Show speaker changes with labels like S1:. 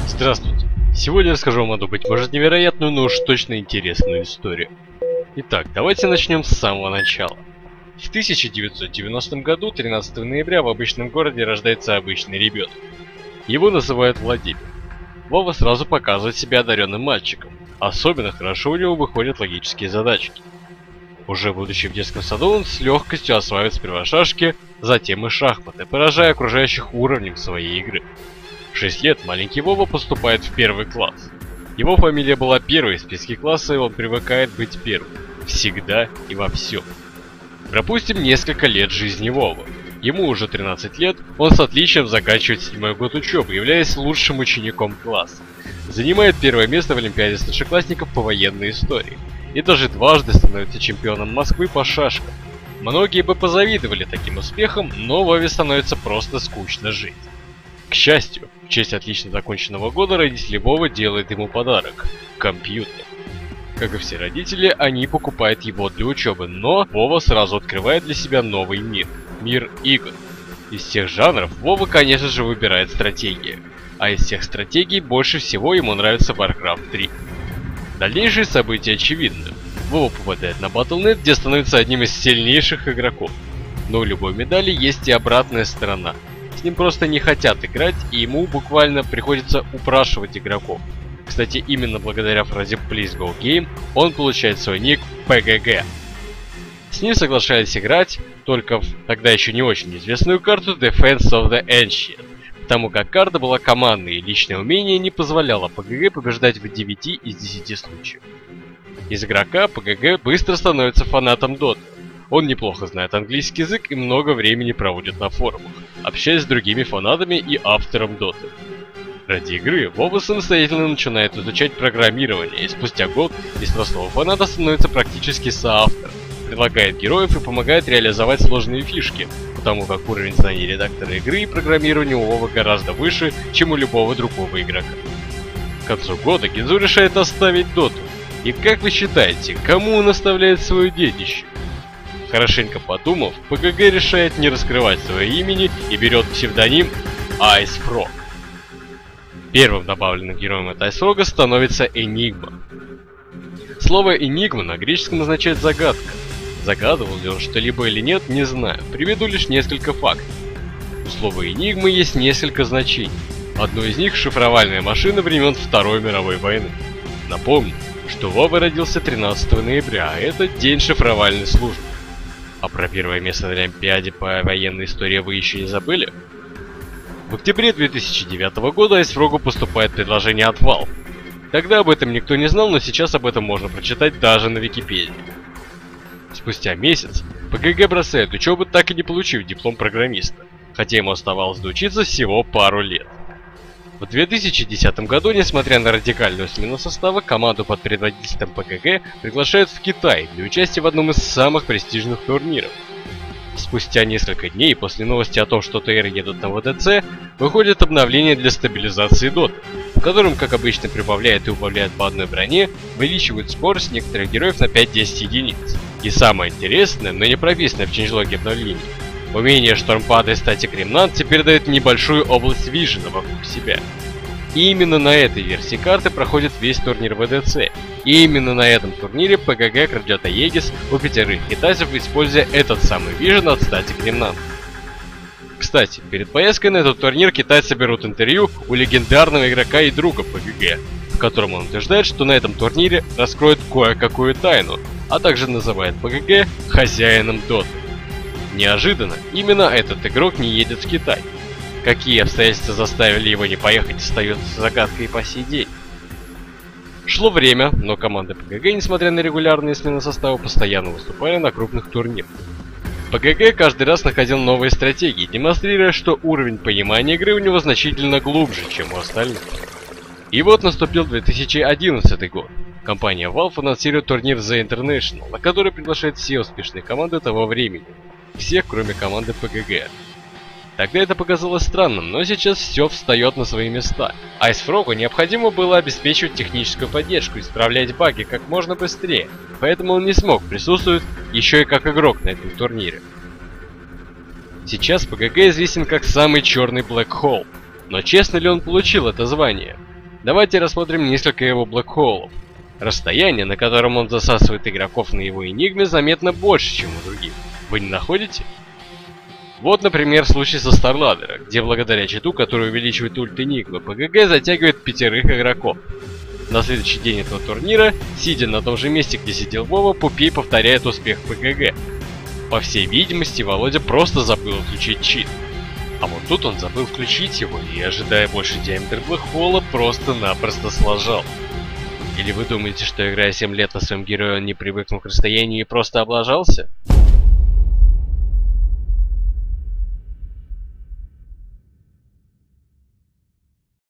S1: Здравствуйте! Сегодня расскажу вам одну, быть может, невероятную, но уж точно интересную историю. Итак, давайте начнем с самого начала. В 1990 году, 13 ноября, в обычном городе рождается обычный ребенок. Его называют Владимир. Вова сразу показывает себя одаренным мальчиком. Особенно хорошо у него выходят логические задачки. Уже будучи в детском саду, он с легкостью осваивает сперва шашки, затем и шахматы, поражая окружающих уровнем своей игры. В 6 лет маленький Вова поступает в 1 класс. Его фамилия была первой в списке класса, и он привыкает быть первым. Всегда и во всем. Пропустим несколько лет жизни Вовы. Ему уже 13 лет, он с отличием заканчивает 7-й год учебы, являясь лучшим учеником класса. Занимает первое место в Олимпиаде старшеклассников по военной истории. И даже дважды становится чемпионом Москвы по шашкам. Многие бы позавидовали таким успехам, но Вове становится просто скучно жить. К счастью, в честь отлично законченного года родители Вовы делают ему подарок – компьютер. Как и все родители, они покупают его для учебы, но Вова сразу открывает для себя новый мир – мир игр. Из всех жанров Вова, конечно же, выбирает стратегии, а из всех стратегий больше всего ему нравится Warcraft 3. Дальнейшие события очевидны. Вова попадает на Battle.net, где становится одним из сильнейших игроков. Но у любой медали есть и обратная сторона. С ним просто не хотят играть, и ему буквально приходится упрашивать игроков. Кстати, именно благодаря фразе Please Go Game он получает свой ник PGG. С ним соглашались играть только в тогда еще не очень известную карту Defense of the Ancient, потому как карта была командной и личное умение не позволяло PGG побеждать в 9 из 10 случаев. Из игрока PGG быстро становится фанатом Доты. Он неплохо знает английский язык и много времени проводит на форумах, общаясь с другими фанатами и автором Доты. Ради игры Вова самостоятельно начинает изучать программирование, и спустя год из простого фаната становится практически соавтором, предлагает героев и помогает реализовать сложные фишки, потому как уровень знаний редактора игры и программирования у Вовы гораздо выше, чем у любого другого игрока. К концу года Гинзу решает оставить Доту. И как вы считаете, кому он оставляет свое детище? Хорошенько подумав, PGG решает не раскрывать свое имени и берет псевдоним Ice Frog. Первым добавленным героем от Ice Frog становится Энигма. Слово «энигма» на греческом означает «загадка». Загадывал ли он что-либо или нет, не знаю, приведу лишь несколько фактов. У слова «энигма» есть несколько значений. Одно из них – шифровальная машина времен Второй мировой войны. Напомню, что Вова родился 13 ноября, а это день шифровальной службы. А про первое место на Олимпиаде по военной истории вы еще не забыли? В октябре 2009 года Ice Frog'у поступает предложение от Valve. Тогда об этом никто не знал, но сейчас об этом можно прочитать даже на Википедии. Спустя месяц PGG бросает учебу, так и не получив диплом программиста, хотя ему оставалось доучиться всего пару лет. В 2010 году, несмотря на радикальную смену состава, команду под предводительством PGG приглашают в Китай для участия в одном из самых престижных турниров. Спустя несколько дней после новости о том, что ТР едут на ВТЦ, выходит обновление для стабилизации Доты, в котором, как обычно, прибавляют и убавляют по одной броне, увеличивают скорость некоторых героев на 5-10 единиц. И самое интересное, но не прописанное в ченджлоге обновлений, умение Штормпада и Статик Ремнант теперь дает небольшую область вижена вокруг себя. И именно на этой версии карты проходит весь турнир ВДЦ. И именно на этом турнире PGG крадет Аегис у 5 китайцев, используя этот самый вижен от Статик Ремнант. Кстати, перед поездкой на этот турнир китайцы берут интервью у легендарного игрока и друга PGG, в котором он утверждает, что на этом турнире раскроет кое-какую тайну, а также называет PGG хозяином Доты. Неожиданно, именно этот игрок не едет в Китай. Какие обстоятельства заставили его не поехать, остается загадкой по сей день. Шло время, но команды PGG, несмотря на регулярные смены состава, постоянно выступали на крупных турнирах. PGG каждый раз находил новые стратегии, демонстрируя, что уровень понимания игры у него значительно глубже, чем у остальных. И вот наступил 2011 год. Компания Valve анонсирует турнир The International, на который приглашает все успешные команды того времени. Всех, кроме команды PGG. Тогда это показалось странным, но сейчас все встает на свои места. Ice Frog'у необходимо было обеспечивать техническую поддержку и исправлять баги как можно быстрее, поэтому он не смог присутствовать еще и как игрок на этом турнире. Сейчас PGG известен как самый черный Black Hole, но честно ли он получил это звание? Давайте рассмотрим несколько его блэкхолов. Расстояние, на котором он засасывает игроков на его Энигме, заметно больше, чем у других. Вы не находите? Вот, например, случай со Старладдера, где благодаря читу, который увеличивает ульт Энигмы, ПГГ затягивает 5 игроков. На следующий день этого турнира, сидя на том же месте, где сидел Вова, Пупей повторяет успех ПГГ. По всей видимости, Володя просто забыл отключить чит. А вот тут он забыл включить его и, ожидая больше диаметр блэкхола, просто-напросто сложал. Или вы думаете, что играя 7 лет на своем герое, он не привыкнул к расстоянию и просто облажался?